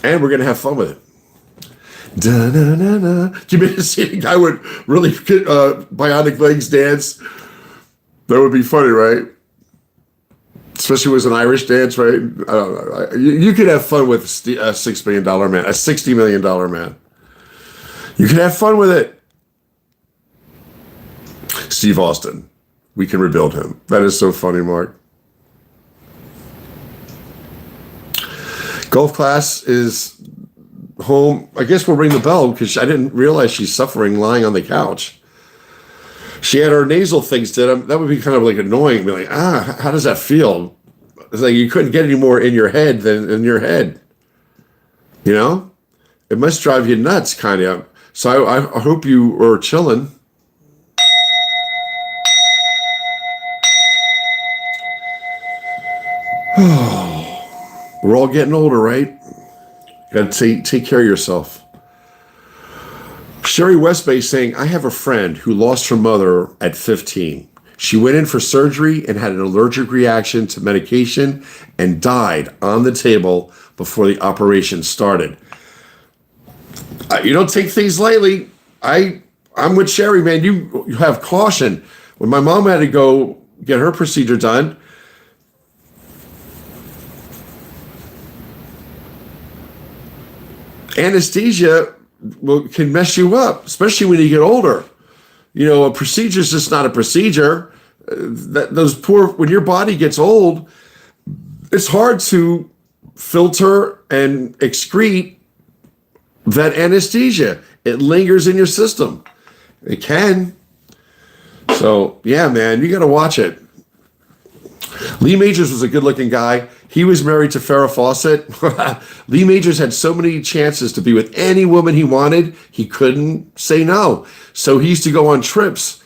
And we're going to have fun with it. Da-na-na-na. You mean to see a guy with really good bionic legs dance? That would be funny, right? Especially with an Irish dance, right? I don't know. You could have fun with a $6 million man, a $60 million man. You can have fun with it. Steve Austin. We can rebuild him. That is so funny, Mark. Golf Class is home. I guess we'll ring the bell because I didn't realize she's suffering lying on the couch. She had her nasal things did. That would be kind of like annoying. Be like, how does that feel? It's like you couldn't get any more in your head than in your head. You know? It must drive you nuts, kind of. So I hope you were chilling. We're all getting older, right? Got to take care of yourself. Sherry Westbay saying, I have a friend who lost her mother at 15. She went in for surgery and had an allergic reaction to medication and died on the table before the operation started. You don't take things lightly. I'm with Sherry, man. You have caution. When my mom had to go get her procedure done, anesthesia can mess you up, especially when you get older. You know, a procedure is just not a procedure. When your body gets old, it's hard to filter and excrete that anesthesia. It lingers in your system. It can. So, yeah, man, you got to watch it. Lee Majors was a good-looking guy. He was married to Farrah Fawcett. Lee Majors had so many chances to be with any woman he wanted, he couldn't say no. So he used to go on trips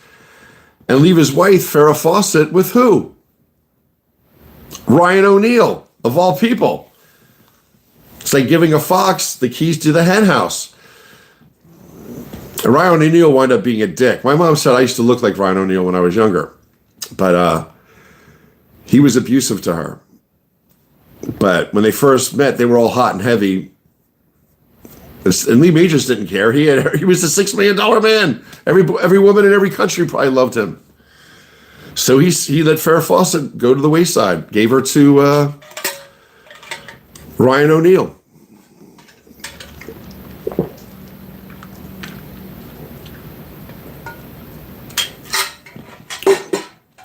and leave his wife, Farrah Fawcett, with who? Ryan O'Neal, of all people. It's like giving a fox the keys to the hen house. And Ryan O'Neal wound up being a dick. My mom said I used to look like Ryan O'Neal when I was younger. But he was abusive to her. But when they first met, they were all hot and heavy. And Lee Majors didn't care. He was the $6 million man. Every woman in every country probably loved him. So he let Farrah Fawcett go to the wayside. Gave her to Ryan O'Neal.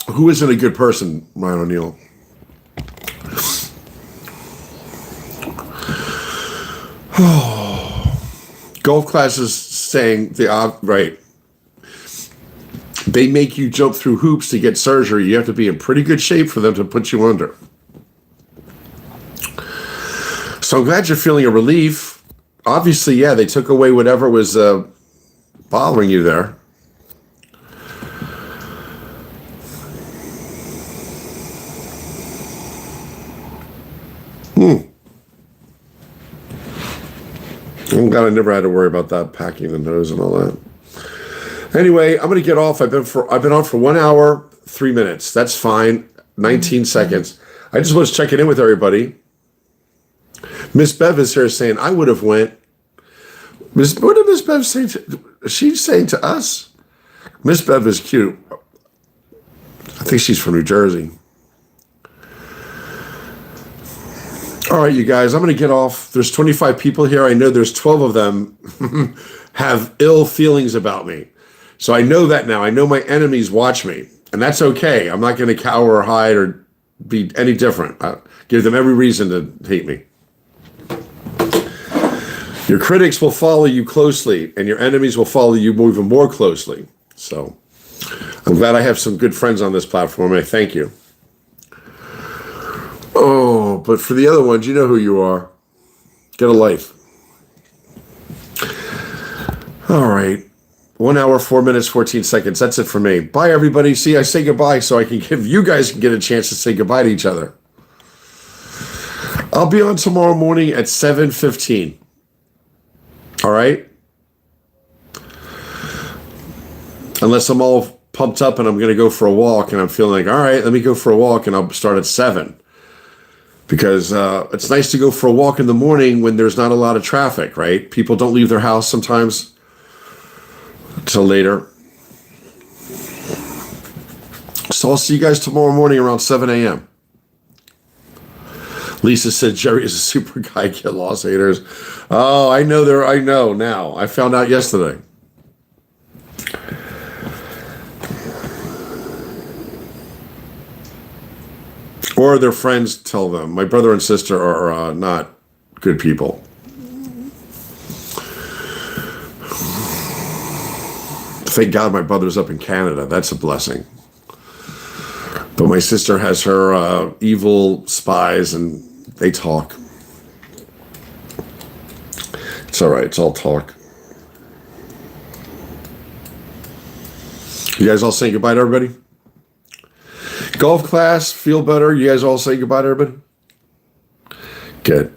Who isn't a good person, Ryan O'Neal? Golf classes saying right. They make you jump through hoops to get surgery. You have to be in pretty good shape for them to put you under. So I'm glad you're feeling a relief. Obviously, yeah, they took away whatever was bothering you there. I'm glad I never had to worry about that, packing the nose and all that. Anyway, I'm going to get off. I've been on for 1 hour, 3 minutes. That's fine. 19 seconds. I just was checking in with everybody. Miss Bev is here saying, I would have went. What did Miss Bev say? She's saying to us. Miss Bev is cute. I think she's from New Jersey. All right, you guys, I'm going to get off. There's 25 people here. I know there's 12 of them have ill feelings about me. So I know that now. I know my enemies watch me, and that's okay. I'm not going to cower or hide or be any different. I give them every reason to hate me. Your critics will follow you closely, and your enemies will follow you even more closely. So I'm glad I have some good friends on this platform, and I thank you. Oh, but for the other ones, you know who you are. Get a life. All right. 1 hour, 4 minutes, 14 seconds. That's it for me. Bye, everybody. See, I say goodbye so I can you guys can get a chance to say goodbye to each other. I'll be on tomorrow morning at 7:15. All right? Unless I'm all pumped up and I'm going to go for a walk and I'm feeling like, all right, let me go for a walk and I'll start at 7. Because it's nice to go for a walk in the morning when there's not a lot of traffic, right? People don't leave their house sometimes till later. So I'll see you guys tomorrow morning around 7 a.m. Lisa said Jerry is a super guy. Get lost, haters. Oh, I know now. I found out yesterday. Or their friends tell them. My brother and sister are not good people. Thank God my brother's up in Canada. That's a blessing. But my sister has her evil spies, and they talk. It's all right. It's all talk. You guys all saying goodbye to everybody? Golf class, feel better? You guys all say goodbye to everybody? Good.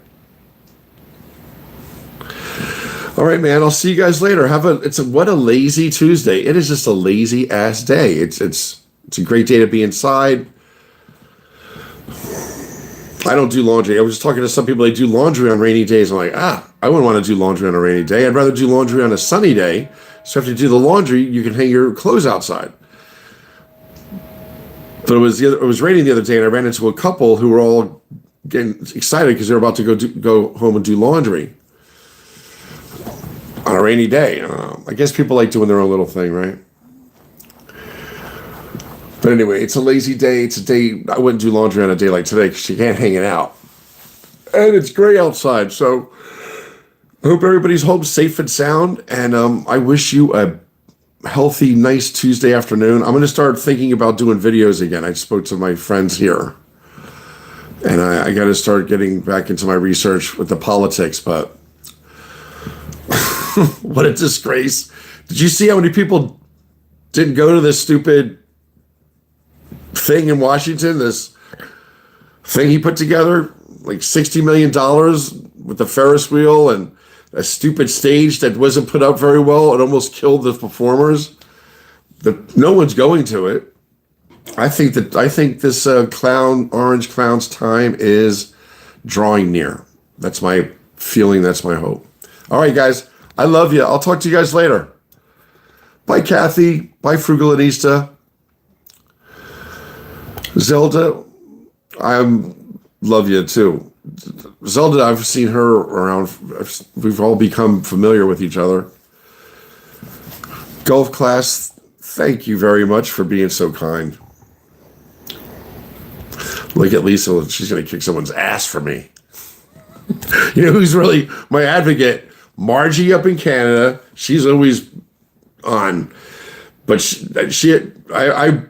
All right, man. I'll see you guys later. What a lazy Tuesday. It is just a lazy ass day. It's a great day to be inside. I don't do laundry. I was just talking to some people. They do laundry on rainy days. I'm like, I wouldn't want to do laundry on a rainy day. I'd rather do laundry on a sunny day. So if you do the laundry, you can hang your clothes outside. But it was raining the other day, and I ran into a couple who were all getting excited because they were about to go home and do laundry on a rainy day. I guess people like doing their own little thing, right? But anyway, it's a lazy day. It's a day I wouldn't do laundry on a day like today because you can't hang it out. And it's gray outside. So I hope everybody's home safe and sound. And I wish you a healthy, nice Tuesday afternoon. I'm going to start thinking about doing videos again. I spoke to my friends here. And I got to start getting back into my research with the politics. But what a disgrace. Did you see how many people didn't go to this stupid thing in Washington, this thing he put together, like $60 million with the Ferris wheel and a stupid stage that wasn't put up very well. It almost killed the performers. No one's going to it. I think this orange clown's time is drawing near. That's my feeling. That's my hope. All right, guys. I love you. I'll talk to you guys later. Bye, Kathy. Bye, Frugalanista. Zelda, I love you too. Zelda, I've seen her around. We've all become familiar with each other. Golf class, thank you very much for being so kind. Look at Lisa. She's going to kick someone's ass for me. You know who's really my advocate? Margie up in Canada. She's always on. But I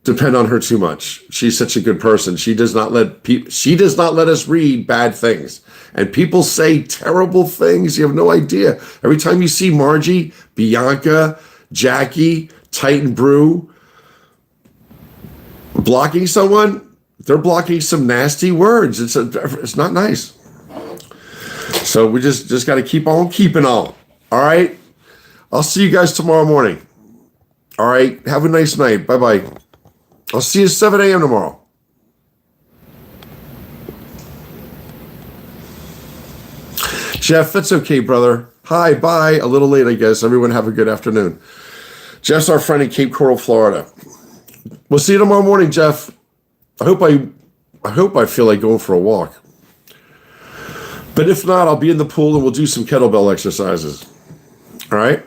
depend on her too much. She's such a good person. She does not let us read bad things. And people say terrible things. You have no idea. Every time you see Margie, Bianca, Jackie, Titan Brew blocking someone, they're blocking some nasty words. It's not nice. So we just got to keep on keeping on. All right. I'll see you guys tomorrow morning. All right. Have a nice night. Bye-bye. I'll see you at 7 a.m. tomorrow. Jeff, that's okay, brother. Hi, bye. A little late, I guess. Everyone have a good afternoon. Jeff's our friend in Cape Coral, Florida. We'll see you tomorrow morning, Jeff. I hope I feel like going for a walk. But if not, I'll be in the pool and we'll do some kettlebell exercises. All right?